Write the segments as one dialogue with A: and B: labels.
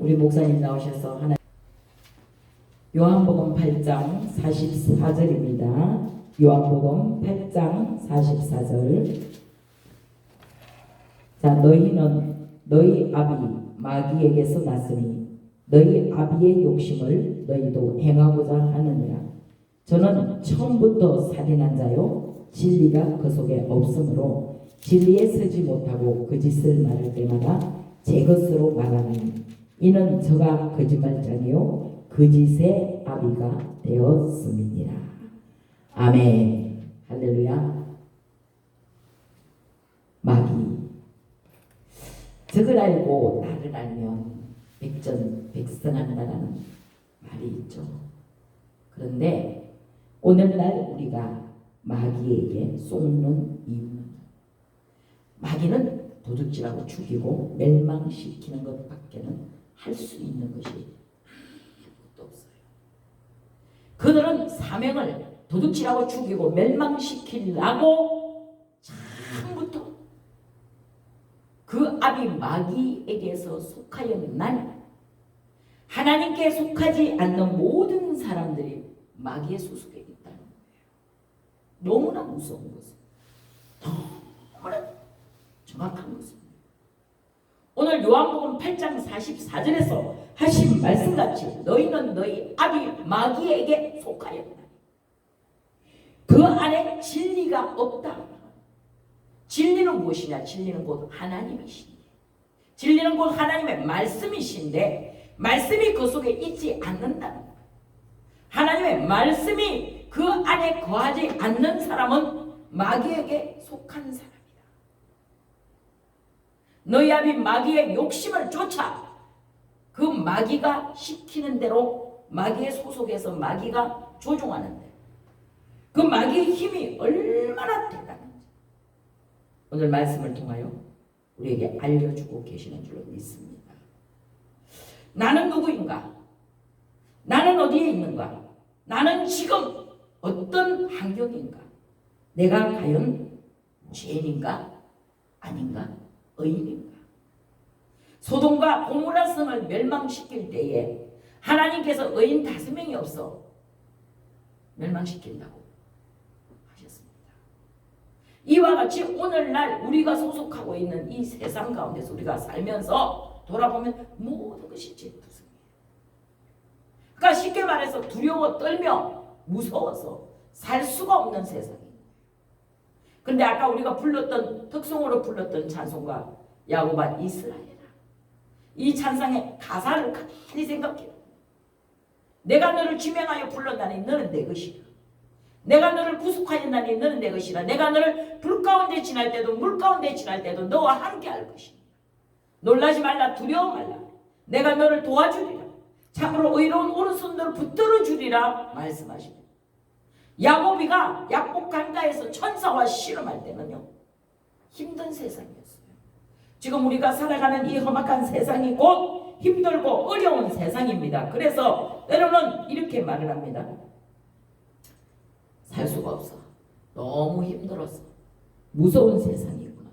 A: 우리 목사님 나오셔서 하나 요한복음 8장 44절입니다. 요한복음 8장 44절. 자, 너희는 너희 아비 마귀에게서 났으니 너희 아비의 욕심을 너희도 행하고자 하느니라. 저는 처음부터 살인한 자요 진리가 그 속에 없으므로 진리에 서지 못하고 거짓을 말할 때마다 제 것으로 말하나니 이는 저가 거짓말장이요 거짓의 아비가 되었음이니라. 아멘. 할렐루야. 마귀. 적을 알고 나를 알면 백전백승한다라는 말이 있죠. 그런데 오늘날 우리가 마귀에게 속는 이유는, 마귀는 도둑질하고 죽이고 멸망시키는 것밖에는 할 수 있는 것이 아무것도 없어요. 그들은 사명을 도둑질하고 죽이고 멸망시키려고 처음부터 그 아비 마귀에게서 속하였나니 하나님께 속하지 않는 모든 사람들이 마귀의 소속에 있다는 거예요. 너무나 무서운 것은, 너무나 정확한 것입니다. 오늘 요한복음 8장 44절에서 하신 말씀같이 너희는 너희 아비 마귀에게 속하였나니 그 안에 진리가 없다. 진리는 무엇이냐? 진리는 곧 하나님이신데, 진리는 곧 하나님의 말씀이신데 말씀이 그 속에 있지 않는다는 거예요. 하나님의 말씀이 그 안에 거하지 않는 사람은 마귀에게 속한 사람이다. 너희 아비 마귀의 욕심을 쫓아 그 마귀가 시키는 대로 마귀의 소속에서 마귀가 조종하는데 그 마귀의 힘이 얼마나 대단한지 오늘 말씀을 통하여 우리에게 알려주고 계시는 줄로 믿습니다. 나는 누구인가? 나는 어디에 있는가? 나는 지금 어떤 환경인가? 내가 과연 죄인인가? 아닌가? 의인인가? 소돔과 고모라 성을 멸망시킬 때에 하나님께서 의인 5명이 없어 멸망시킨다고 하셨습니다. 이와 같이 오늘날 우리가 소속하고 있는 이 세상 가운데서 우리가 살면서 돌아보면 모든 것이 죄투성이에요. 그러니까 쉽게 말해서 두려워 떨며 무서워서 살 수가 없는 세상이에요. 그런데 아까 우리가 불렀던, 특송으로 불렀던 찬송가 야곱아 이스라엘아, 이 찬송의 가사를 가만히 생각해요. 내가 너를 지명하여 불렀나니 너는 내 것이라. 내가 너를 구속하였나니 너는 내 것이라. 내가 너를 불 가운데 지날 때도 물 가운데 지날 때도 너와 함께 할 것이라. 놀라지 말라, 두려워 말라. 내가 너를 도와주리라. 참으로 의로운 오른손 너를 붙들어 주리라 말씀하십니다. 야곱이가 약복 강가에서 천사와 씨름할 때는요 힘든 세상이었어요. 지금 우리가 살아가는 이 험악한 세상이 곧 힘들고 어려운 세상입니다. 그래서 때로는 이렇게 말을 합니다. 살 수가 없어. 너무 힘들어서. 무서운 세상이구나.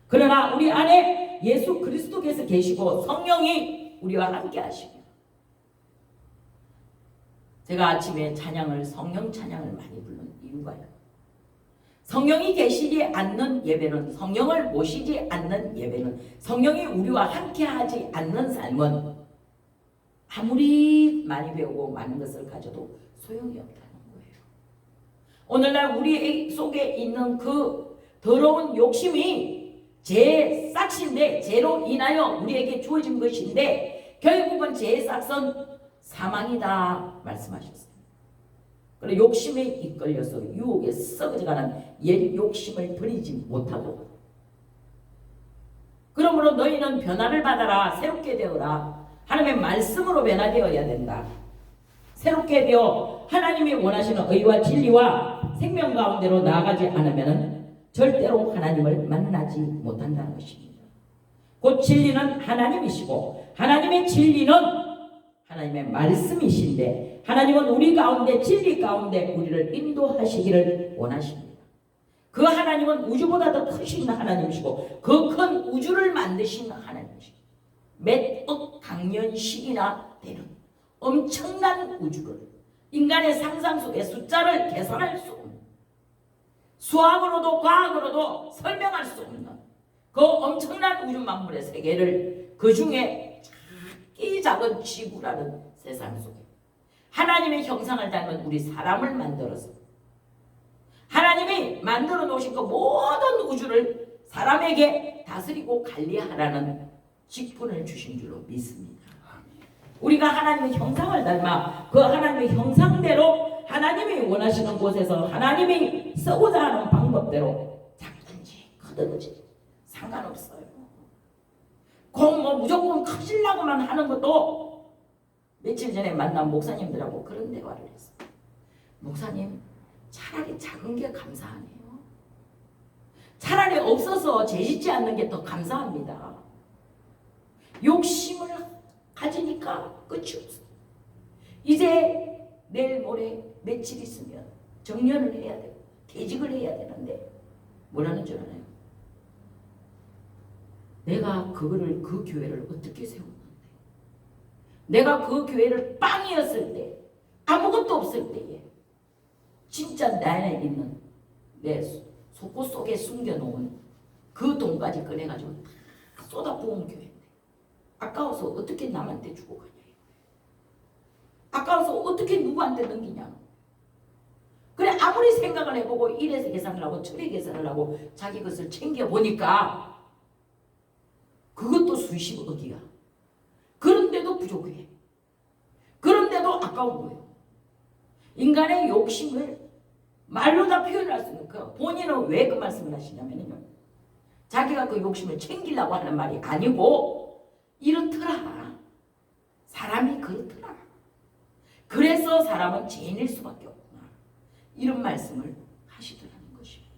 A: 그러나 우리 안에 예수 그리스도께서 계시고 성령이 우리와 함께 하십니다. 제가 아침에 찬양을, 성령 찬양을 많이 부르는 이유가요. 성령이 계시지 않는 예배는, 성령을 모시지 않는 예배는, 성령이 우리와 함께하지 않는 삶은 아무리 많이 배우고 많은 것을 가져도 소용이 없다는 거예요. 오늘날 우리 속에 있는 그 더러운 욕심이 죄의 싹인데, 죄로 인하여 우리에게 주어진 것인데 결국은 죄의 싹은 사망이다 말씀하셨어요. 그래 욕심에 이끌려서 유혹에 썩어져가는 옛 욕심을 버리지 못하고, 그러므로 너희는 변화를 받아라, 새롭게 되어라. 하나님의 말씀으로 변화되어야 된다. 새롭게 되어 하나님이 원하시는 의와 진리와 생명 가운데로 나아가지 않으면 절대로 하나님을 만나지 못한다는 것입니다. 곧 진리는 하나님이시고 하나님의 진리는 하나님의 말씀이신데 하나님은 우리 가운데 진리 가운데 우리를 인도하시기를 원하십니다. 그 하나님은 우주보다 더 크신 하나님이시고 그 큰 우주를 만드신 하나님이시고 몇 억 광년식이나 되는 엄청난 우주를 인간의 상상 속의 숫자를 계산할 수 없는, 수학으로도 과학으로도 설명할 수 없는 그 엄청난 우주 만물의 세계를, 그 중에 작은 지구라는 세상 속에 하나님의 형상을 닮은 우리 사람을 만들어서 하나님이 만들어 놓으신 그 모든 우주를 사람에게 다스리고 관리하라는 직분을 주신 줄로 믿습니다. 우리가 하나님의 형상을 닮아 그 하나님의 형상대로 하나님이 원하시는 곳에서 하나님이 쓰고자 하는 방법대로 작든지 크든지 상관없어요. 꼭 무조건 커지려고만 하는 것도, 며칠 전에 만난 목사님들하고 그런 대화를 했어요. 목사님, 차라리 작은 게 감사하네요. 차라리 없어서 죄짓지 않는 게 더 감사합니다. 욕심을 가지니까 끝이 없어요. 이제 내일 모레 며칠 있으면 정년을 해야 되고 퇴직을 해야 되는데 뭐라는 줄 알아요? 내가 그 교회를 어떻게 세웠는데, 내가 그 교회를 빵이었을 때, 아무것도 없을 때에 진짜 내 안에 있는 내 속구 속에 숨겨놓은 그 돈까지 꺼내가지고 다 쏟아부은 교회인데 아까워서 어떻게 남한테 주고 가냐, 아까워서 어떻게 누구한테 넘기냐. 그래, 아무리 생각을 해보고 이래서 계산을 하고 저래 계산을 하고 자기 것을 챙겨보니까 그것도 수십억이야. 그런데도 부족해. 그런데도 아까운 거예요. 인간의 욕심을 말로 다 표현할 수 있는, 그 본인은 왜 그 말씀을 하시냐면요, 자기가 그 욕심을 챙기려고 하는 말이 아니고 이렇더라. 사람이 그렇더라. 그래서 사람은 죄인일 수밖에 없구나. 이런 말씀을 하시더라는 것입니다.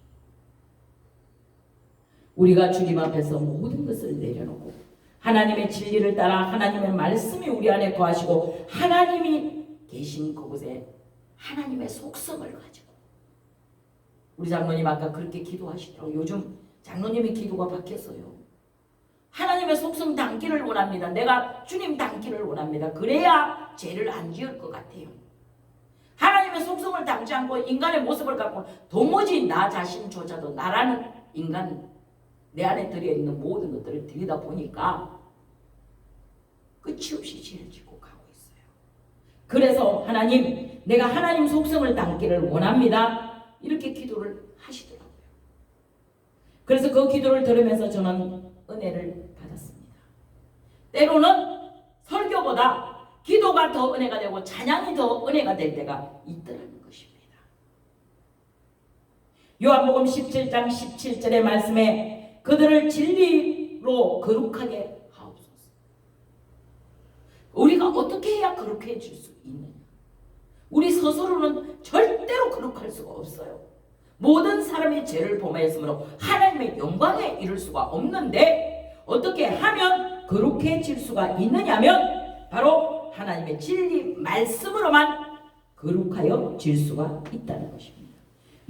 A: 우리가 주님 앞에서 모든 것을 내려놓고 하나님의 진리를 따라 하나님의 말씀이 우리 안에 거하시고 하나님이 계신 그곳에 하나님의 속성을 가지고, 우리 장로님 아까 그렇게 기도하시더라고요. 요즘 장로님의 기도가 바뀌었어요. 하나님의 속성 담기를 원합니다. 내가 주님 담기를 원합니다. 그래야 죄를 안 지을 것 같아요. 하나님의 속성을 담지 않고 인간의 모습을 갖고 도무지 나 자신조차도 나라는 인간, 내 안에 들어있는 모든 것들을 들이다 보니까 끝이 없이 죄를 짓고 가고 있어요. 그래서 하나님, 내가 하나님 속성을 담기를 원합니다. 이렇게 기도를 하시더라고요. 그래서 그 기도를 들으면서 저는 은혜를 받았습니다. 때로는 설교보다 기도가 더 은혜가 되고 찬양이 더 은혜가 될 때가 있더라는 것입니다. 요한복음 17장 17절의 말씀에 그들을 진리로 거룩하게 하옵소서. 우리가 어떻게 해야 거룩해질 수 있느냐? 우리 스스로는 절대로 거룩할 수가 없어요. 모든 사람이 죄를 범하였으므로 하나님의 영광에 이를 수가 없는데 어떻게 하면 거룩해질 수가 있느냐면 바로 하나님의 진리 말씀으로만 거룩하여 질 수가 있다는 것입니다.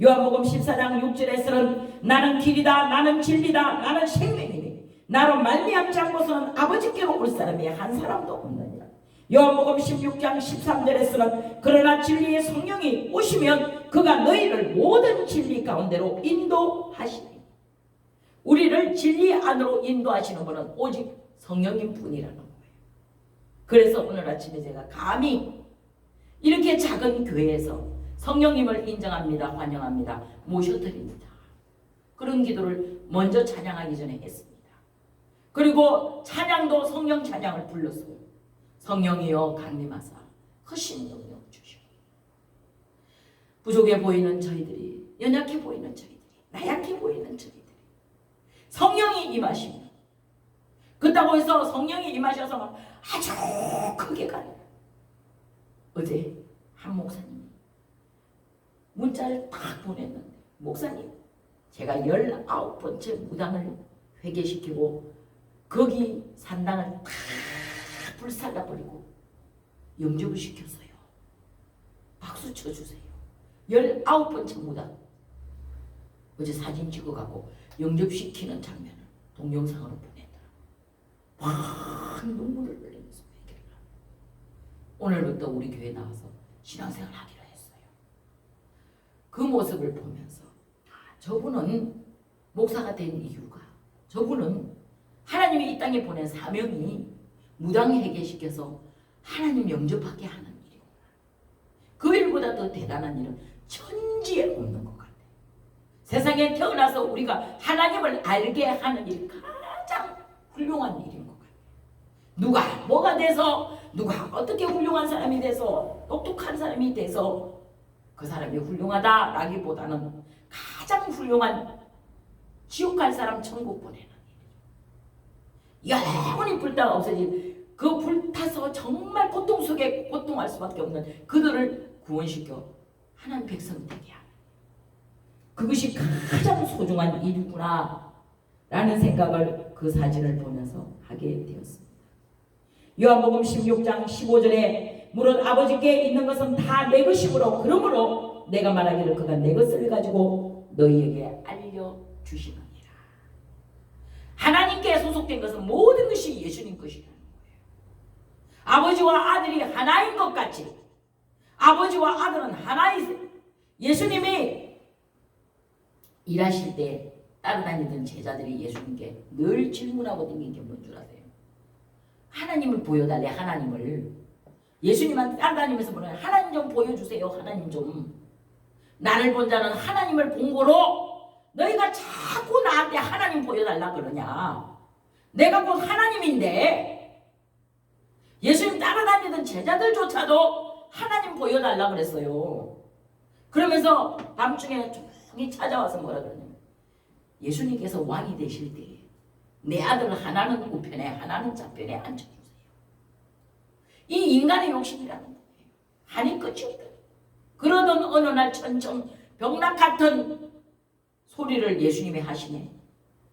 A: 요한복음 14장 6절에서는 나는 길이다, 나는 진리다, 나는 생명이니 나로 말미암지 않고서는 아버지께로 올 사람이 한 사람도 없느니라. 요한복음 16장 13절에서는 그러나 진리의 성령이 오시면 그가 너희를 모든 진리 가운데로 인도하시니, 우리를 진리 안으로 인도하시는 분은 오직 성령님 뿐이라는 거예요. 그래서 오늘 아침에 제가 감히 이렇게 작은 교회에서 성령님을 인정합니다, 환영합니다, 모셔드립니다. 그런 기도를 먼저 찬양하기 전에 했습니다. 그리고 찬양도 성령 찬양을 불렀어요. 성령이여 강림하사 크신 능력 주시오. 부족해 보이는 저희들이, 연약해 보이는 저희들이, 나약해 보이는 저희들이 성령이 임하시면, 그렇다고 해서 성령이 임하셔서 막 아주 크게 가요. 어제 한 목사님이 문자를 딱 보냈는데, 목사님, 제가 19번째 무당을 회개시키고 거기 산당을 다 불살라버리고 영접을 시켰어요. 박수 쳐주세요. 19번째 무당. 어제 사진 찍어갖고 영접시키는 장면을 동영상으로 보냈더라고요. 막 눈물을 흘리면서 오늘부터 우리 교회 나와서 신앙생활 하기로 했어요. 그 모습을 보면서 저분은 목사가 된 이유가, 저분은 하나님이 이 땅에 보낸 사명이 무당 회개시켜서 하나님 영접하게 하는 일이구나. 그 일보다 더 대단한 일은 천지에 없는 것 같아요. 세상에 태어나서 우리가 하나님을 알게 하는 일이 가장 훌륭한 일인 것 같아요. 누가 뭐가 돼서, 누가 어떻게 훌륭한 사람이 돼서, 똑똑한 사람이 돼서 그 사람이 훌륭하다라기보다는 가장 훌륭한 지옥 갈 사람 천국 보내는 일이에요. 영원히 불타가 없어질 그 불타서 정말 고통 속에 고통할 수밖에 없는 그들을 구원시켜 하나님 백성 되게 하는, 그것이 가장 소중한 일이구나 라는 생각을 그 사진을 보면서 하게 되었습니다. 요한복음 16장 15절에 물은 아버지께 있는 것은 다 내 것이므로 그러므로 내가 말하기를 그가 내 것을 가지고 너희에게 알려주시느니라. 하나님께 소속된 것은 모든 것이 예수님 것이라는 거예요. 아버지와 아들이 하나인 것 같이 아버지와 아들은 하나이세요. 예수님이 일하실 때 따라다니던 제자들이 예수님께 늘 질문하고 다니는 게 뭔 줄 아세요? 하나님을 보여달래. 하나님을. 예수님한테 따라다니면서 뭐래요? 하나님 좀 보여주세요. 하나님 좀. 나를 본 자는 하나님을 본 거로 너희가 자꾸 나한테 하나님 보여달라 그러냐. 내가 곧 하나님인데. 예수님 따라다니던 제자들조차도 하나님 보여달라 그랬어요. 그러면서 밤중에 조용히 찾아와서 뭐라 그러냐면 예수님께서 왕이 되실 때에 내 아들 하나는 우편에 하나는 좌편에 앉혀주세요. 이 인간의 욕심이라는 거예요. 한이 끝이 없다. 그러던 어느 날 천천병락 같은 소리를 예수님이 하시네.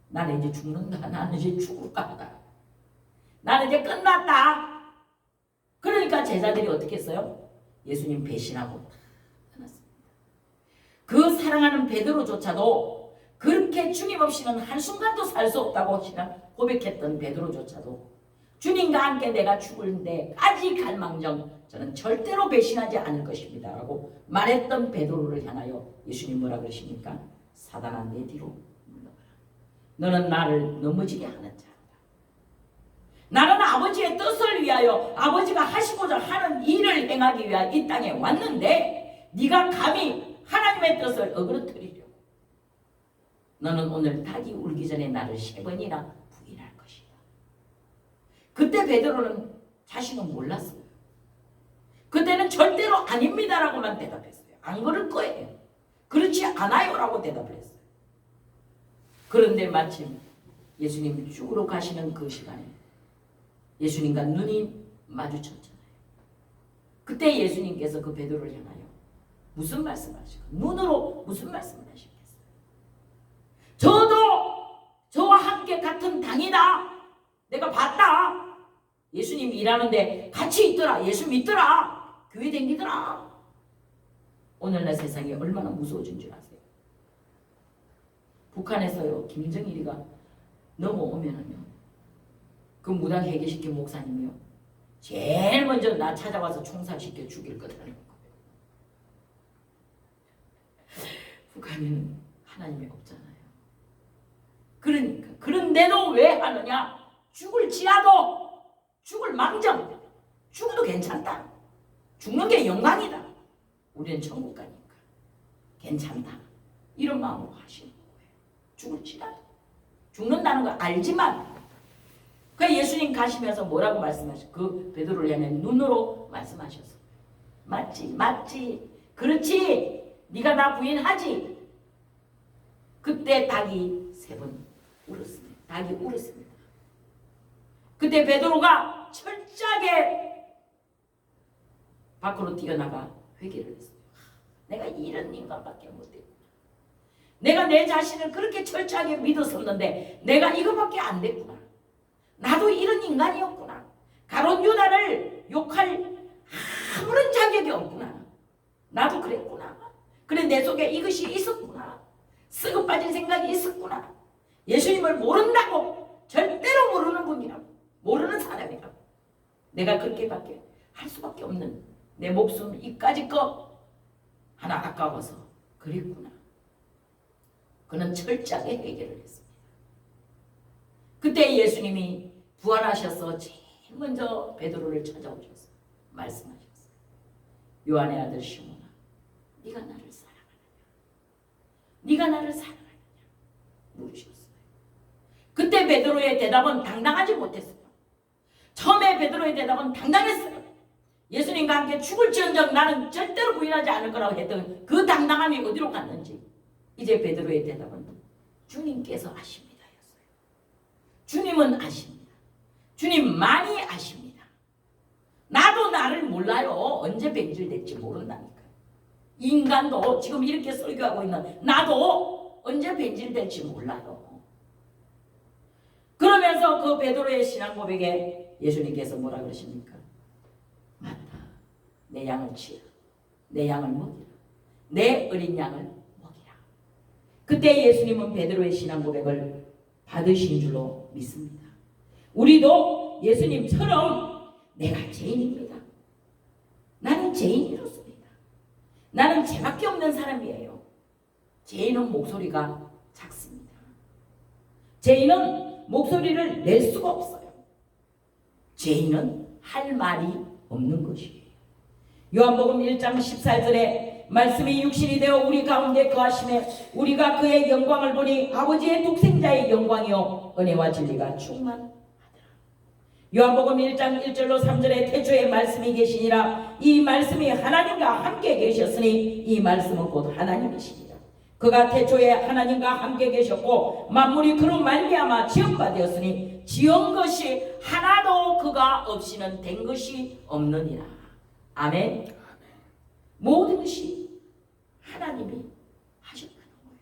A: 나는 이제 죽는다. 나는 이제 죽을 거다. 나는 이제 끝났다. 그러니까 제자들이 어떻게 했어요? 예수님 배신하고 떠났습니다. 그 사랑하는 베드로조차도 그렇게 주님 없이는 한순간도 살 수 없다고 고백했던 베드로조차도 주님과 함께 내가 죽을 때까지 갈망정 저는 절대로 배신하지 않을 것입니다 라고 말했던 베드로를 향하여 예수님 뭐라 그러십니까? 사단아 내 뒤로 물러가라. 너는 나를 넘어지게 하는 자다. 나는 아버지의 뜻을 위하여 아버지가 하시고자 하는 일을 행하기 위하여 이 땅에 왔는데 네가 감히 하나님의 뜻을 어그러뜨리려. 너는 오늘 닭이 울기 전에 나를 3번이나 부인할 것이다. 그때 베드로는 자신은 몰랐어요. 그때는 절대로 아닙니다라고만 대답했어요. 안 그럴 거예요. 그렇지 않아요 라고 대답을 했어요. 그런데 마침 예수님 죽으러 가시는 그 시간에 예수님과 눈이 마주쳤잖아요. 그때 예수님께서 그 베드로를 향하여 무슨 말씀하시고 눈으로 무슨 말씀을 하시겠어요? 저도 저와 함께 같은 당이다. 내가 봤다. 예수님 일하는데 같이 있더라. 예수 믿더라. 교회 댕기더라. 오늘날 세상이 얼마나 무서워진 줄 아세요? 북한에서요 김정일이가 넘어오면은요 그 무당 회개시킨 목사님이요 제일 먼저 나 찾아와서 총살시켜 죽일 거라는 거예요. 북한에는 하나님이 없잖아요. 그러니까 그런데도 왜 하느냐? 죽을지라도 죽을 망정 죽어도 괜찮다. 죽는 게 영광이다. 우리는 천국 가니까 괜찮다. 이런 마음으로 하시는 거예요. 죽을지라도 죽는다는 거 알지만 그 예수님 가시면서 뭐라고 말씀하셨어요? 그 베드로를 향해 눈으로 말씀하셨어요. 맞지 맞지 그렇지 네가 나 부인하지. 그때 닭이 3번 울었습니다. 닭이 울었습니다. 그때 베드로가 철저하게 밖으로 뛰어나가 회개를 했어요. 내가 이런 인간밖에 못했구나. 내가 내 자신을 그렇게 철저하게 믿었었는데 내가 이거밖에 안 됐구나. 나도 이런 인간이었구나. 가룟 유다를 욕할 아무런 자격이 없구나. 나도 그랬구나. 그래 내 속에 이것이 있었구나. 썩어 빠진 생각이 있었구나. 예수님을 모른다고 절대로 모르는 분이라고 모르는 사람이라고 내가 그렇게밖에 할 수밖에 없는 내 목숨 이까짓 거 하나 아까워서 그랬구나. 그는 철저하게 해결을 했습니다. 그때 예수님이 부활하셔서 제일 먼저 베드로를 찾아오셔서 말씀하셨어요. 요한의 아들 시몬아, 네가 나를 사랑하느냐? 네가 나를 사랑하느냐? 물으셨어요. 그때 베드로의 대답은 당당하지 못했어요. 처음에 베드로의 대답은 당당했어요. 예수님과 함께 죽을지언정 나는 절대로 부인하지 않을 거라고 했던 그 당당함이 어디로 갔는지 이제 베드로의 대답은 주님께서 아십니다 였어요. 주님은 아십니다. 주님 많이 아십니다. 나도 나를 몰라요. 언제 변질될지 모른다니까요. 인간도 지금 이렇게 설교하고 있는 나도 언제 변질될지 몰라요. 그러면서 그 베드로의 신앙 고백에 예수님께서 뭐라 그러십니까? 맞다. 내 양을 치라. 내 양을 먹이라. 내 어린 양을 먹이라. 그때 예수님은 베드로의 신앙 고백을 받으신 줄로 믿습니다. 우리도 예수님처럼 내가 죄인입니다. 나는 죄인이로습니다. 나는 죄밖에 없는 사람이에요. 죄인은 목소리가 작습니다. 죄인은 목소리를 낼 수가 없어요. 죄인은 할 말이 없는 것이에요. 요한복음 1장 14절에 말씀이 육신이 되어 우리 가운데 거하심에 우리가 그의 영광을 보니 아버지의 독생자의 영광이요 은혜와 진리가 충만하더라. 요한복음 1장 1절로 3절에 태초에 말씀이 계시니라. 이 말씀이 하나님과 함께 계셨으니 이 말씀은 곧 하나님이시니라. 그가 태초에 하나님과 함께 계셨고 만물이 그로 말미암아 지은 바 되었으니 지은 것이 하나도 그가 없이는 된 것이 없느니라. 아멘. 모든 것이 하나님이 하셨다는 거예요.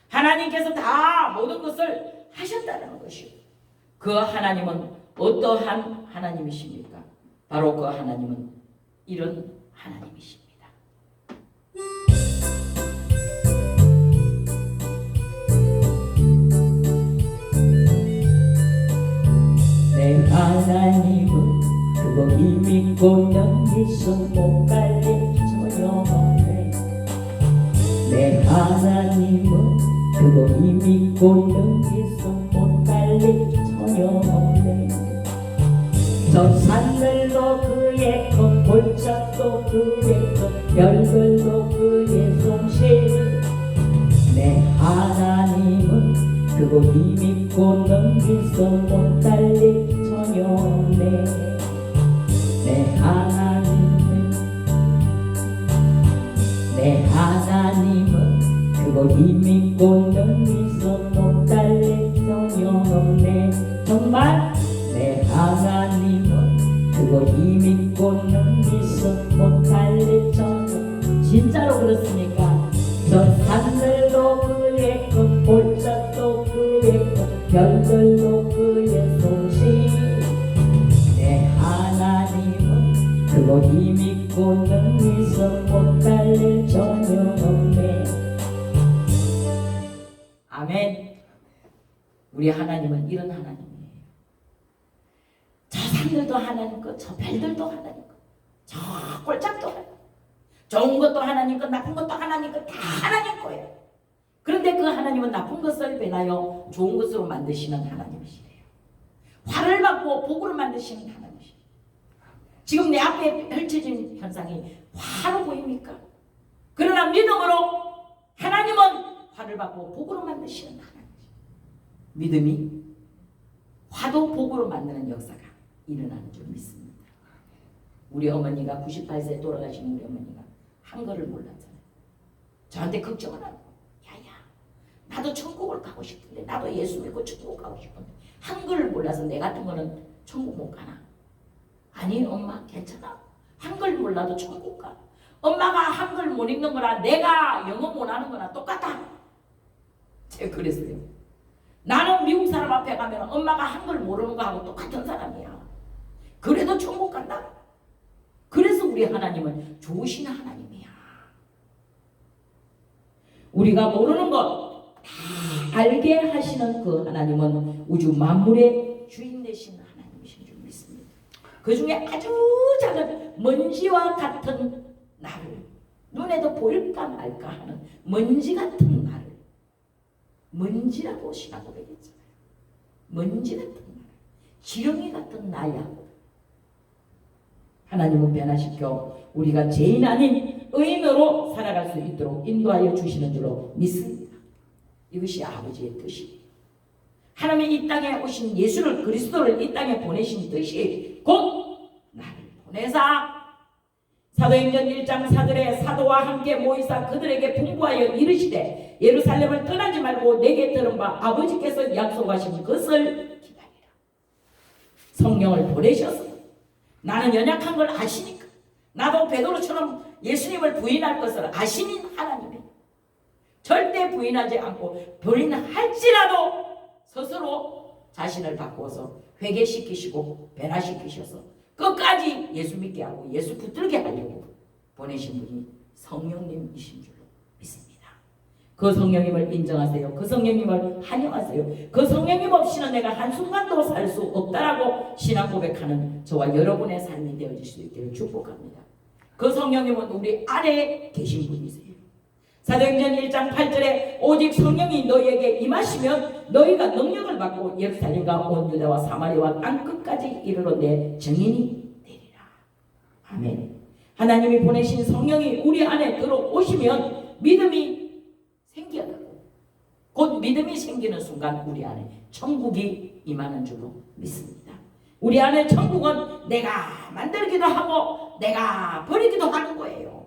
A: 하나님께서 다 모든 것을 하셨다는 것이요. 그 하나님은 어떠한 하나님이십니까? 바로 그 하나님은 이런 하나님이십니다. 내 하나님은 그거 이미 고연이서 못 갈래 전혀 없네. 내 하나님은 그거 이미 고연이서 못 갈래 전혀 없네. 저 산들도 그의 것 골짜기도 그의 것 별들도 그의 솜씨. 내 하나님은 그거 이미 고연이서 못 갈래 전혀 없네. 내 하나님은 그거 이미 고연이서 못 갈래 전혀 없네. 정말 내 하나님은 그거 이미 고연이서 못 갈래 전혀. 진짜로 그렇습니까? 저 산들도 그의 것 골짜기도 그의 것 별들도 그의 솜씨. 내 하나님은 그거 이미 고연이서 못 갈래 전혀 없네. 아멘. 우리 하나님은 이런 하나님이에요. 저 산들도 하나님 것, 저 별들도 하나님 것, 저 골짜기도 하나님 것, 좋은 것도 하나님 것, 나쁜 것도 하나님 것, 다 하나님 거예요. 그런데 그 하나님은 나쁜 것을 배나여 좋은 것으로 만드시는 하나님이시래요. 화를 받고 복으로 만드시는 하나님이시래요. 지금 내 앞에 펼쳐진 현상이 화로 보입니까? 그러나 믿음으로 하나님은 화를 받고 복으로 만드시는 하나님이시래요. 믿음이 화도 복으로 만드는 역사가 일어나는 줄 믿습니다. 우리 어머니가 98세 돌아가신 우리 어머니가 한글을 몰랐잖아요. 저한테 걱정을 하고, 야야 나도 천국을 가고 싶은데, 나도 예수 믿고 천국 가고 싶은데 한글을 몰라서 내 같은 거는 천국 못 가나? 아니 엄마 괜찮아. 한글 몰라도 천국 가. 엄마가 한글 못 읽는 거나 내가 영어 못 하는 거나 똑같아. 제가 그랬어요. 나는 미국 사람 앞에 가면 엄마가 한글 모르는 거하고 똑같은 사람이야. 그래도 천국 간다. 그래서 우리 하나님은 좋으신 하나님이야. 우리가 모르는 것 다 알게 하시는 그 하나님은 우주 만물의 주인 되신 하나님이신 줄 믿습니다. 그 중에 아주 작은 먼지와 같은 나를, 눈에도 보일까 말까 하는 먼지 같은 나를, 먼지라고 신앙 고백했잖아요. 먼지 같은 나, 지렁이 같은 나야. 하나님은 변화시켜 우리가 죄인 아닌 의인으로 살아갈 수 있도록 인도하여 주시는 줄로 믿습니다. 이것이 아버지의 뜻이에요. 하나님이 이 땅에 오신 예수를, 그리스도를 이 땅에 보내신 뜻이 곧 나를 보내사 사도행전 1장 사들의 사도와 함께 모이사 그들에게 분부하여 이르시되 예루살렘을 떠나지 말고 내게 들은 바 아버지께서 약속하신 것을 기다리라. 성령을 보내셔서 나는 연약한 걸 아시니까, 나도 베드로처럼 예수님을 부인할 것을 아시는 하나님이 절대 부인하지 않고, 부인할지라도 스스로 자신을 바꾸어서 회개시키시고 변화시키셔서 끝까지 예수 믿게 하고 예수 붙들게 하려고 보내신 분이 성령님이신 줄로 믿습니다. 그 성령님을 인정하세요. 그 성령님을 환영하세요. 그 성령님 없이는 내가 한순간도 살 수 없다라고 신앙 고백하는 저와 여러분의 삶이 되어질 수 있기를 축복합니다. 그 성령님은 우리 안에 계신 분이세요. 사도행전 1장 8절에 오직 성령이 너희에게 임하시면 너희가 능력을 받고 예루살렘과 온 유다와 사마리아와 땅끝까지 이르러 내 증인이 되리라. 아멘. 하나님이 보내신 성령이 우리 안에 들어오시면 믿음이 생겨나고, 곧 믿음이 생기는 순간 우리 안에 천국이 임하는 줄로 믿습니다. 우리 안에 천국은 내가 만들기도 하고 내가 버리기도 하는 거예요.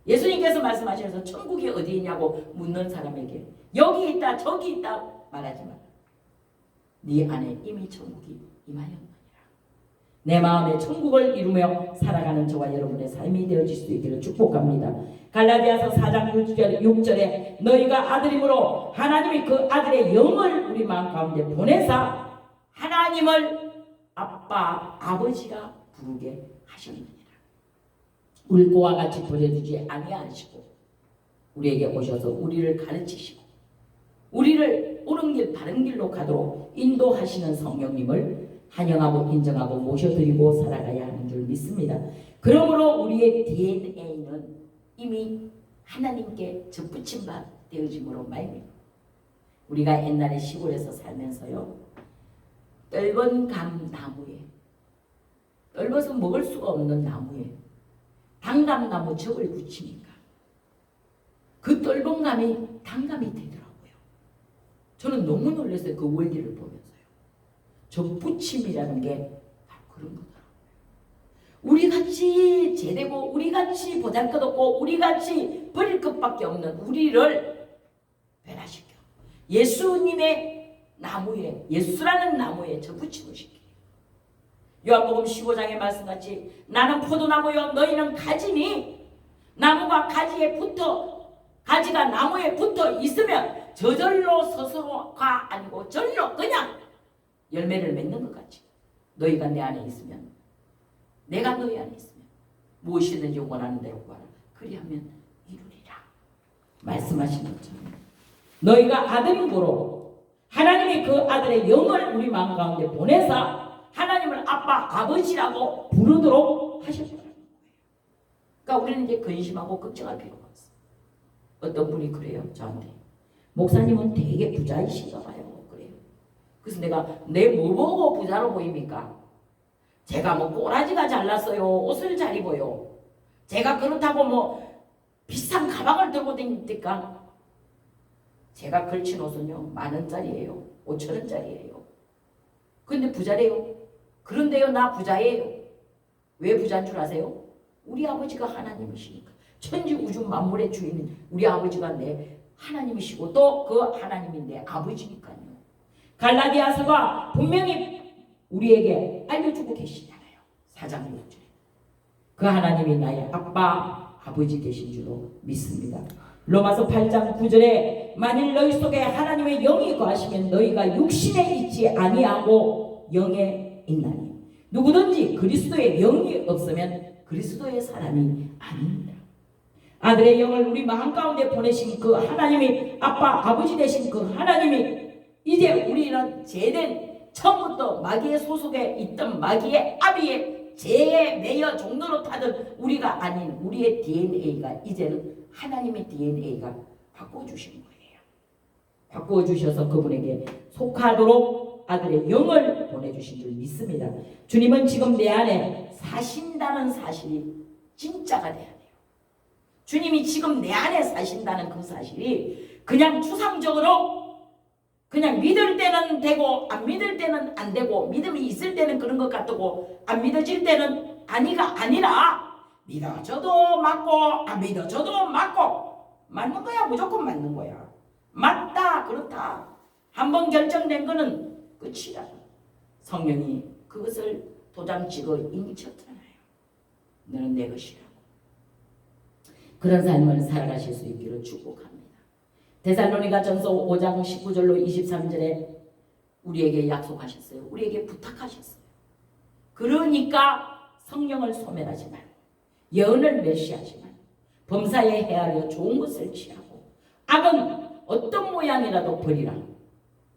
A: 예수님께서 말씀하셔서 천국이 어디 있냐고 묻는 사람에게 여기 있다 저기 있다 말하지 마라. 네 안에 이미 천국이 임하였느니라. 내 마음에 천국을 이루며 살아가는 저와 여러분의 삶이 되어질 수 있기를 축복합니다. 갈라디아서 4장 6절에 너희가 아들임으로 하나님이 그 아들의 영을 우리 마음 가운데 보내사 하나님을 아빠 아버지가 부르게 하셨느니라. 울고와 같이 버려두지 아니하시고 우리에게 오셔서 우리를 가르치시고 우리를 옳은 길 바른 길로 가도록 인도하시는 성령님을 환영하고 인정하고 모셔드리고 살아가야 하는 줄 믿습니다. 그러므로 우리의 DNA는 이미 하나님께 접붙임 바 되어짐으로 말미암아 우리가 옛날에 시골에서 살면서요, 떫은 감나무에, 떫어서 먹을 수가 없는 나무에 단감나무 적을 붙이니까 그 떫은 감이 단감이 되더라고요. 저는 너무 놀랐어요. 그 원리를 보면서요. 적붙임이라는 게 바로 그런 거더라고요. 우리같이 제대고 우리같이 보잘것없고 우리같이 버릴 것밖에 없는 우리를 변화시켜 예수님의 나무에, 예수라는 나무에 적붙임을 시켜요. 요한복음 15장의 말씀같이 나는 포도나무요 너희는 가지니 나무가 가지에 붙어, 가지가 나무에 붙어 있으면 저절로 스스로가 아니고 절로 그냥 열매를 맺는 것 같이 너희가 내 안에 있으면, 내가 너희 안에 있으면 무엇이든지 원하는 대로 구하라. 그리하면 이루리라. 말씀하신 것처럼 너희가 아들임으로 하나님이 그 아들의 영을 우리 마음 가운데 보내사 하나님을 아빠 아버지라고 부르도록 하셨다는 거예요. 그러니까 우리는 이제 근심하고 걱정할 필요가 없어요. 어떤 분이 그래요. 저한테 목사님은 되게 부자이신가 봐요. 그래요. 그래서 내가 내 뭐 보고 부자로 보입니까? 제가 뭐 꼬라지가 잘났어요. 옷을 잘 입어요. 제가 그렇다고 뭐 비싼 가방을 들고 다닙니까? 제가 걸친 옷은요 10,000원짜리예요. 5,000원짜리예요. 근데 부자래요. 그런데요 나 부자예요. 왜 부자인 줄 아세요? 우리 아버지가 하나님이시니까. 천지 우주 만물의 주인은 우리 아버지가 내 하나님이시고 또 그 하나님이 내 아버지니까요. 갈라디아서가 분명히 우리에게 알려주고 계시잖아요. 4장 6절에 그 하나님이 나의 아빠 아버지 되신 줄로 믿습니다. 로마서 8장 9절에 만일 너희 속에 하나님의 영이 거하시면 너희가 육신에 있지 아니하고 영에 있나니 누구든지 그리스도의 영이 없으면 그리스도의 사람이 아닙니다. 아들의 영을 우리 마음 가운데 보내신 그 하나님이 아빠 아버지 되신 그 하나님이 이제 우리는 죄된 처음부터 마귀의 소속에 있던 마귀의 아비의 죄에 매여 종로로 타던 우리가 아닌 우리의 DNA가 이제는 하나님의 DNA가 바꿔주신 거예요. 바꿔주셔서 그분에게 속하도록 아들의 영을 보내주신 줄 믿습니다. 주님은 지금 내 안에 사신다는 사실이 진짜가 돼야 돼요. 주님이 지금 내 안에 사신다는 그 사실이 그냥 추상적으로 그냥 믿을 때는 되고 안 믿을 때는 안 되고 믿음이 있을 때는 그런 것 같고 안 믿어질 때는 아니가 아니라 믿어져도 맞고 안 믿어져도 맞고 맞는 거야. 무조건 맞는 거야. 맞다 그렇다 한번 결정된 거는 끝이다. 성령이 그것을 도장 찍어 인쳤잖아요. 너는 내 것이라고. 그런 삶을 살아가실 수 있기를 축복합니다. 데살로니가전서 5장 19절로 23절에 우리에게 약속하셨어요. 우리에게 부탁하셨어요. 그러니까 성령을 소멸하지 말고 예언을 멸시하지 말고 범사에 헤아려 좋은 것을 취하고 악은 어떤 모양이라도 버리라.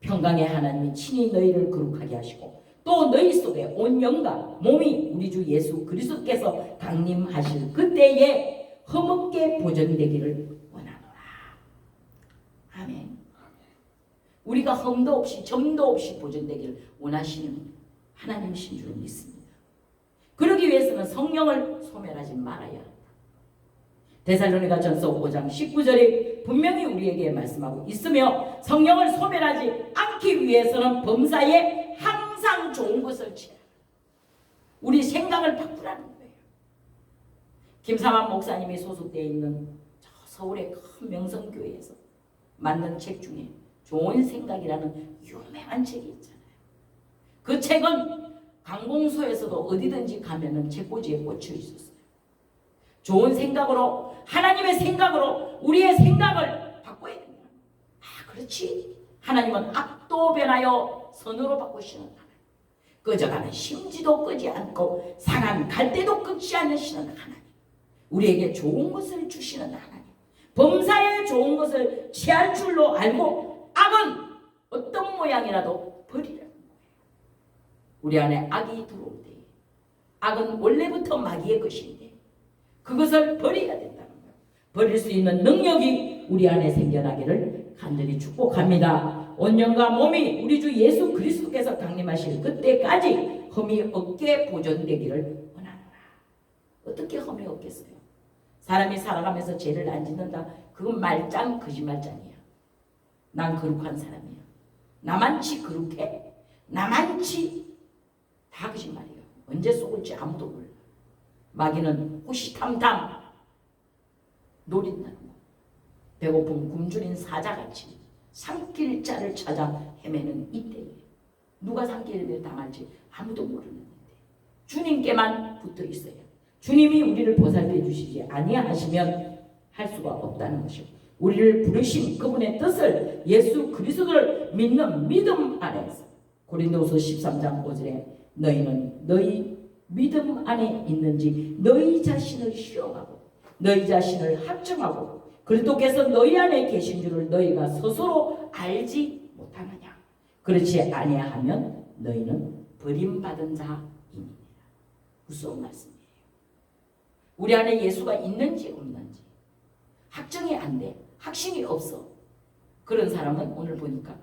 A: 평강의 하나님이 친히 너희를 거룩하게 하시고 또 너희 속에 온 영과 몸이 우리 주 예수 그리스도께서 강림하실 그때에 흠없게 보존되기를 원하노라. 아멘. 우리가 흠도 없이 점도 없이 보존되기를 원하시는 하나님이신 줄 믿습니다. 그러기 위해서는 성령을 소멸하지 말아야 한다. 데살로니가전서 5장 19절이 분명히 우리에게 말씀하고 있으며 성령을 소멸하지 않기 위해서는 범사에 항상 좋은 것을 취하라. 우리 생각을 바꾸라는 거예요. 김삼환 목사님이 소속되어 있는 저 서울의 큰 명성교회에서 만든 책 중에 좋은 생각이라는 유명한 책이 있잖아요. 그 책은 강공소에서도 어디든지 가면은 책꽂이에 꽂혀 있었어요. 좋은 생각으로 하나님의 생각으로 우리의 생각을 바꿔야 된다. 아 그렇지. 하나님은 악도 변하여 선으로 바꾸시는 하나님. 꺼져가는 심지도 끄지 않고 상한 갈대도 끊지 않으시는 하나님. 우리에게 좋은 것을 주시는 하나님. 범사에 좋은 것을 취할 줄로 알고 악은 어떤 모양이라도 버리라는 거예요. 우리 안에 악이 들어올 때 악은 원래부터 마귀의 것인데 그것을 버려야 된다는 거예요. 버릴 수 있는 능력이 우리 안에 생겨나기를 간절히 축복합니다. 온 영과 몸이 우리 주 예수 그리스도께서 강림하실 그때까지 흠이 없게 보존되기를 원하노라. 어떻게 흠이 없겠어요? 사람이 살아가면서 죄를 안 짓는다. 그건 말짱 거짓말짱이야. 난 거룩한 사람이야. 나만치 거룩해. 나만치 다 거짓말이야. 언제 쏘을지 아무도 몰라. 마귀는 호시탐탐 노린다는 거. 배고픈 굶주린 사자같이 삼킬 자를 찾아 헤매는 이때에 누가 삼킬을 당할지 아무도 모르는데 주님께만 붙어 있어야 주님이 우리를 보살펴 주시지 아니하시면 할 수가 없다는 것이고 우리를 부르신 그분의 뜻을 예수 그리스도를 믿는 믿음 안에서 고린도후서 13장 5절에 너희는 너희 믿음 안에 있는지 너희 자신을 시험하고 너희 자신을 합증하고 그리스도께서 너희 안에 계신 줄을 너희가 스스로 알지 못하느냐. 그렇지 아니하면 너희는 버림받은 자이니라. 무서운 말씀이에요. 우리 안에 예수가 있는지 없는지 확정이 안 돼. 확신이 없어. 그런 사람은 오늘 보니까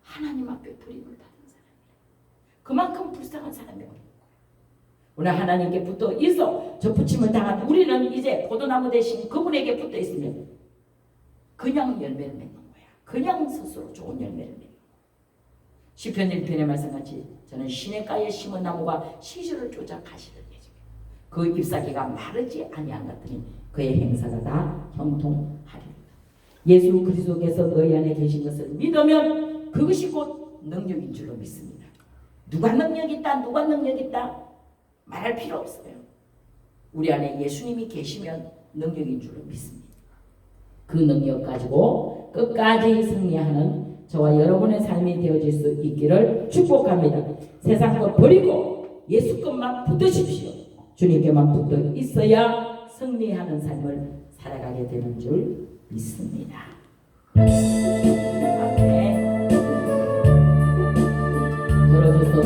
A: 하나님 앞에 버림을 받은 사람이에요. 그만큼 불쌍한 사람이 없는 거예요. 오늘 하나님께 붙어 있어 접붙임을 당한 우리는 이제 포도나무 대신 그분에게 붙어 있으면 그냥 열매를 맺는 거야. 그냥 스스로 좋은 열매를 맺는 거야. 시편 1편의 말씀같이 저는 시냇가에 심은 나무가 시절을 쫓아 가시를 예정해. 그 잎사귀가 마르지 아니한 같으니 그의 행사가 다 형통하리로다. 예수 그리스도께서 너희 안에 계신 것을 믿으면 그것이 곧 능력인 줄로 믿습니다. 누가 능력 있다 누가 능력 있다 말할 필요 없어요. 우리 안에 예수님이 계시면 능력인 줄로 믿습니다. 그 능력 가지고 끝까지 승리하는 저와 여러분의 삶이 되어질 수 있기를 축복합니다. 세상 것 버리고 예수 것만 붙으십시오. 주님께만 붙어 있어야 승리하는 삶을 살아가게 되는 줄 믿습니다. 아멘. 들어줘서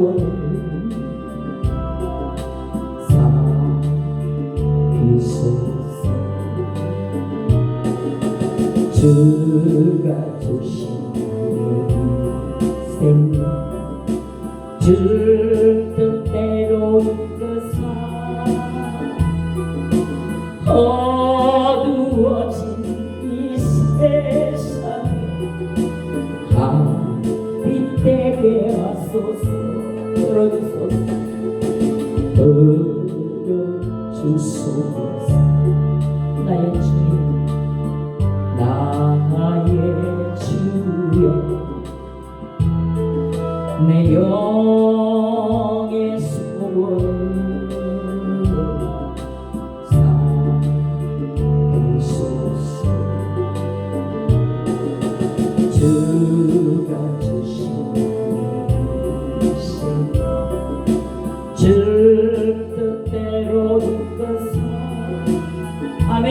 A: 소원을 살피소서. 주가 주신 내 인생 주 뜻대로 이끌사 어두워진 이 세상에 빛되게 하소서. 들어주소서. 들어주소서. 나의 주님 나의 주여 내 영의 소원을 살피소서. 주가 주신 인생 주 뜻대로 이끌사 아멘.